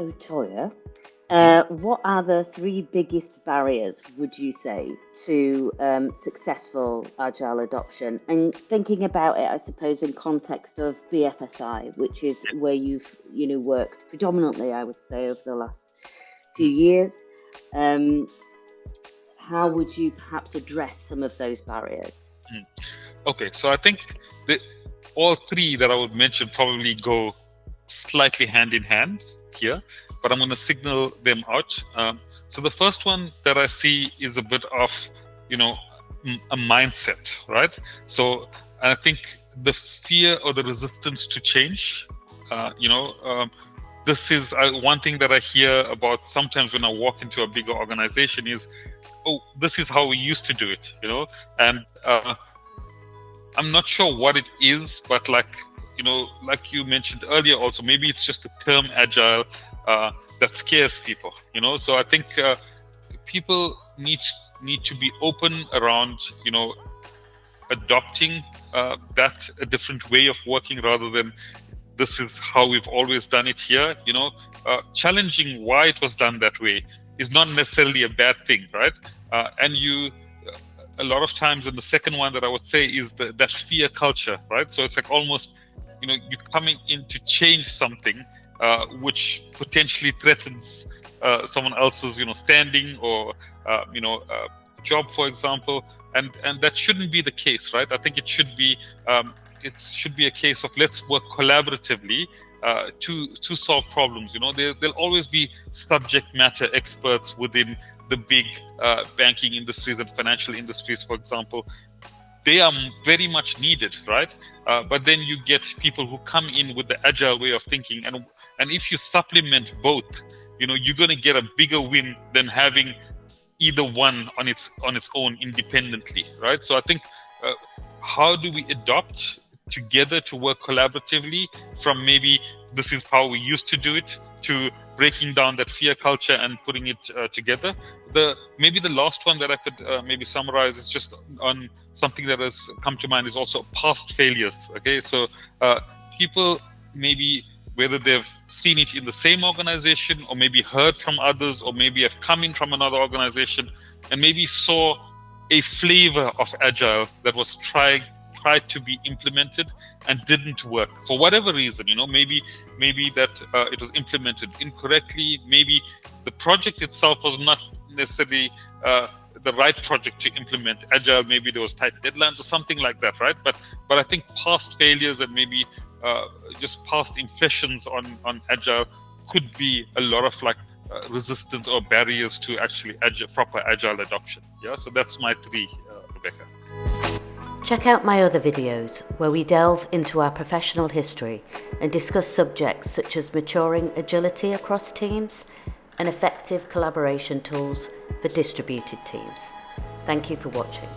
So, Toyer, what are the three biggest barriers, would you say, to successful agile adoption? And thinking about it, I suppose, in context of BFSI, which is where you've worked predominantly, I would say, over the last few years. How would you perhaps address some of those barriers? Okay, so I think all three that I would mention probably go slightly hand in hand here, but I'm going to signal them out. So the first one that I see is a bit of, a mindset, right? So I think the fear or the resistance to change, this is one thing that I hear about sometimes when I walk into a bigger organization is, oh, this is how we used to do it, and I'm not sure what it is, but like you mentioned earlier also, maybe it's just the term agile that scares people, so I think people need to be open around, adopting that a different way of working rather than this is how we've always done it here, challenging why it was done that way is not necessarily a bad thing, right? A lot of times, and the second one that I would say is that fear culture, right? So it's like almost, you're coming in to change something which potentially threatens someone else's, standing or, job, for example, and that shouldn't be the case, right? I think it should be a case of let's work collaboratively to solve problems. There'll always be subject matter experts within the big banking industries and financial industries, for example. They are very much needed, right? But then you get people who come in with the agile way of thinking, and if you supplement both, you're going to get a bigger win than having either one on its own independently, right? So I think how do we adopt together to work collaboratively from maybe this is how we used to do it to breaking down that fear culture and putting it together. Maybe the last one that I could maybe summarize is just on something that has come to mind is also past failures. Okay, so people maybe whether they've seen it in the same organization or maybe heard from others or maybe have come in from another organization and maybe saw a flavor of agile that was tried to be implemented and didn't work for whatever reason. Maybe that it was implemented incorrectly. Maybe the project itself was not necessarily the right project to implement agile. Maybe there was tight deadlines or something like that, right? But I think past failures and maybe just past impressions on agile could be a lot of resistance or barriers to actually proper agile adoption. Yeah, so that's my three, Rebecca. Check out my other videos where we delve into our professional history and discuss subjects such as maturing agility across teams and effective collaboration tools for distributed teams. Thank you for watching.